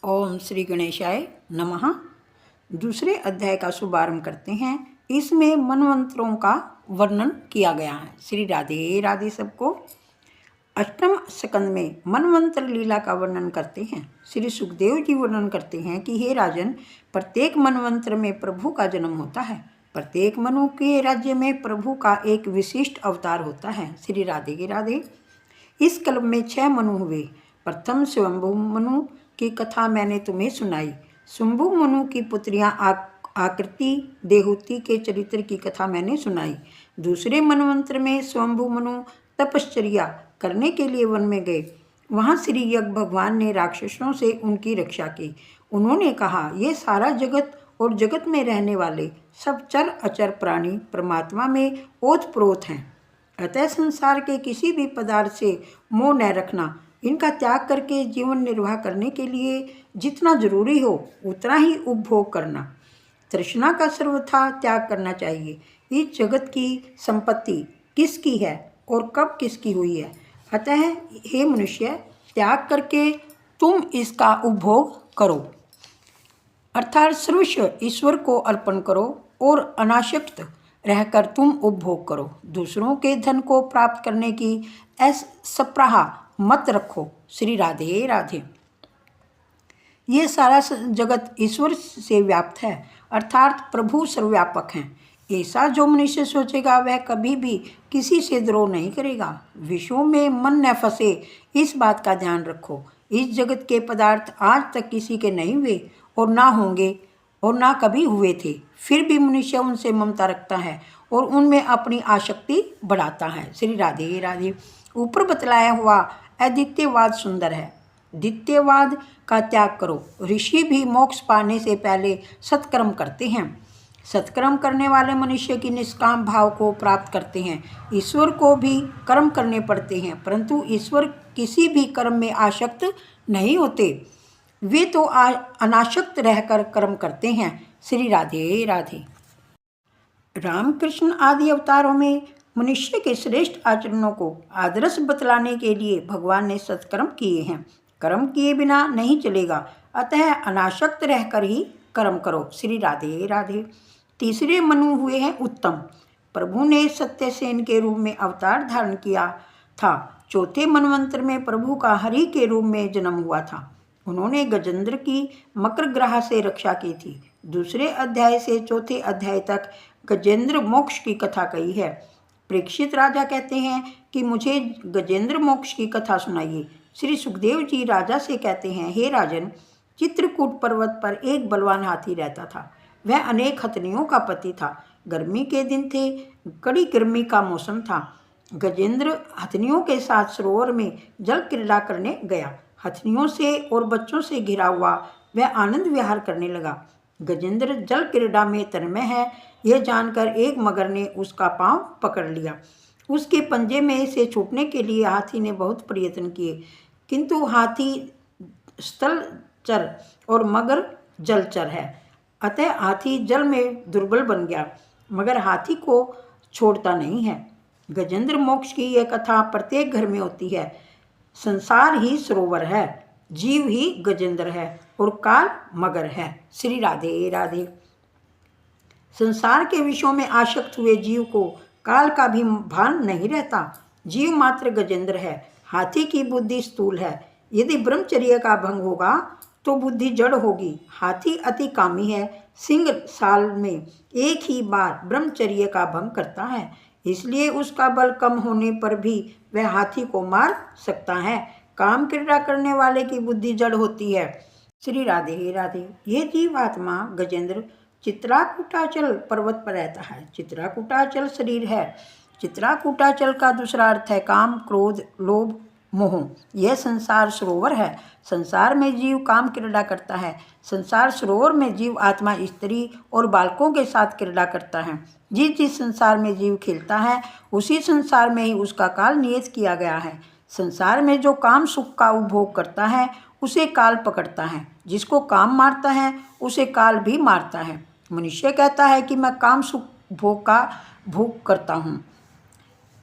ओम श्री गणेशाय नमः। दूसरे अध्याय का शुभारंभ करते हैं। इसमें मनवंतरों का वर्णन किया गया है। श्री राधे राधे सबको। अष्टम स्कंद में मनवंतर लीला का वर्णन करते हैं। श्री सुखदेव जी वर्णन करते हैं कि हे राजन, प्रत्येक मनवंतर में प्रभु का जन्म होता है। प्रत्येक मनु के राज्य में प्रभु का एक विशिष्ट अवतार होता है। श्री राधे के राधे। इस कल्प में 6 मनु हुए। प्रथम स्वयंभू मनु की कथा मैंने तुम्हें सुनाई। शुंभु मनु की पुत्रियां आकृति देहूति के चरित्र की कथा मैंने सुनाई। दूसरे मनवंतर में स्वयंभू मनु तपश्चर्या करने के लिए वन में गए। वहाँ श्री यज्ञ भगवान ने राक्षसों से उनकी रक्षा की। उन्होंने कहा, ये सारा जगत और जगत में रहने वाले सब चर अचर प्राणी परमात्मा में ओतप्रोत हैं। अतः संसार के किसी भी पदार्थ से मोह न रखना। इनका त्याग करके जीवन निर्वाह करने के लिए जितना जरूरी हो उतना ही उपभोग करना। तृष्णा का सर्वथा त्याग करना चाहिए। इस जगत की संपत्ति किसकी है और कब किसकी हुई है। अतः हे मनुष्य, त्याग करके तुम इसका उपभोग करो, अर्थात सर्वस्व ईश्वर को अर्पण करो और अनासक्त रहकर तुम उपभोग करो। दूसरों के धन को प्राप्त करने की असप्राह मत रखो। श्री राधे राधे। ये सारा जगत ईश्वर से व्याप्त है, अर्थात प्रभु सर्वव्यापक हैं। ऐसा जो मनुष्य सोचेगा वह कभी भी किसी से द्रोह नहीं करेगा। विषयों में मन न फंसे, इस बात का ध्यान रखो। इस जगत के पदार्थ आज तक किसी के नहीं हुए और ना होंगे और ना कभी हुए थे। फिर भी मनुष्य उनसे ममता रखता है और उनमें अपनी आसक्ति बढ़ाता है। श्री राधे राधे। ऊपर बतलाया हुआ अद्वितीयवाद सुंदर है। द्वितीयवाद का त्याग करो। ऋषि भी मोक्ष पाने से पहले सत्कर्म करते हैं। सत्कर्म करने वाले मनुष्य की निष्काम भाव को प्राप्त करते हैं। ईश्वर को भी कर्म करने पड़ते हैं, परंतु ईश्वर किसी भी कर्म में आसक्त नहीं होते। वे तो अनासक्त रहकर कर्म करते हैं। श्री राधे राधे। रामकृष्ण आदि अवतारों में मनुष्य के श्रेष्ठ आचरणों को आदर्श बतलाने के लिए भगवान ने सत्कर्म किए हैं। कर्म किए बिना नहीं चलेगा, अतः अनासक्त रहकर ही कर्म करो। श्री राधे राधे। तीसरे मनु हुए हैं उत्तम। प्रभु ने सत्यसेन के रूप में अवतार धारण किया था। चौथे मनवंतर में प्रभु का हरि के रूप में जन्म हुआ था। उन्होंने गजेंद्र की मकर ग्रह से रक्षा की थी। दूसरे अध्याय से चौथे अध्याय तक गजेंद्र मोक्ष की कथा कही है। परीक्षित राजा कहते हैं कि मुझे गजेंद्र मोक्ष की कथा सुनाइए। श्री सुखदेव जी राजा से कहते हैं, हे राजन, चित्रकूट पर्वत पर एक बलवान हाथी रहता था। वह अनेक हथनियों का पति था। गर्मी के दिन थे, कड़ी गर्मी का मौसम था। गजेंद्र हथनियों के साथ सरोवर में जल क्रीड़ा करने गया। हथनियों से और बच्चों से घिरा हुआ वह आनंद विहार करने लगा। गजेंद्र जल क्रीड़ा में तन्मय है, यह जानकर एक मगर ने उसका पांव पकड़ लिया। उसके पंजे में से छूटने के लिए हाथी ने बहुत प्रयत्न किए, किंतु हाथी स्थलचर और मगर जलचर है, अतः हाथी जल में दुर्बल बन गया, मगर हाथी को छोड़ता नहीं है। गजेंद्र मोक्ष की यह कथा प्रत्येक घर में होती है। संसार ही सरोवर है, जीव ही गजेंद्र है और काल मगर है। श्री राधे राधे। संसार के विषयों में आसक्त हुए जीव को काल का भी भान नहीं रहता। जीव मात्र गजेंद्र है। हाथी की बुद्धि स्थूल है। यदि ब्रह्मचर्य का भंग होगा तो बुद्धि जड़ होगी। हाथी अति कामी है। सिंह साल में एक ही बार ब्रह्मचर्य का भंग करता है, इसलिए उसका बल कम होने पर भी वह हाथी को मार सकता है। काम क्रीड़ा करने वाले की बुद्धि जड़ होती है। श्री राधे राधे। ये जीवात्मा गजेंद्र चित्राकूटाचल पर्वत पर रहता है। चित्राकूटाचल शरीर है। चित्राकूटाचल का दूसरा अर्थ है काम, क्रोध, लोभ, मोह। यह संसार सरोवर है। संसार में जीव काम क्रीड़ा करता है। संसार सरोवर में जीव आत्मा स्त्री और बालकों के साथ क्रीड़ा करता है। जिस जिस संसार में जीव खेलता है उसी संसार में ही उसका काल नियत किया गया है। संसार में जो काम सुख का उपभोग करता है उसे काल पकड़ता है। जिसको काम मारता है उसे काल भी मारता है। मनुष्य कहता है कि मैं काम सुख भोग का भोग करता हूँ,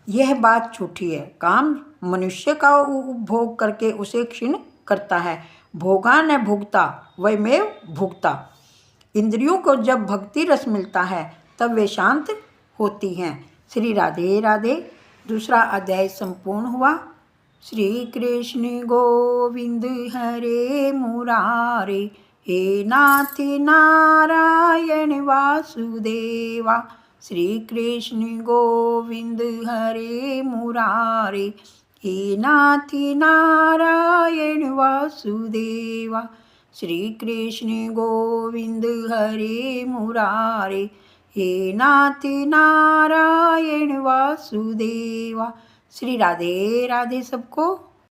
यह बात झूठी है। काम मनुष्य का उपभोग करके उसे क्षीण करता है। भोगा न भुगता वयमेव भुगता। इंद्रियों को जब भक्ति रस मिलता है तब वे शांत होती हैं। श्री राधे राधे। दूसरा अध्याय संपूर्ण हुआ। श्री कृष्ण गोविंद हरे मुरारे, हे नाथ नारायण वासुदेवा। श्री कृष्ण गोविंद हरे मुरारे, हे नाथ नारायण वासुदेवा। श्री कृष्ण गोविंद हरे मुरारे, हे नाथ नारायण वासुदेवा। श्री राधे राधे सबको।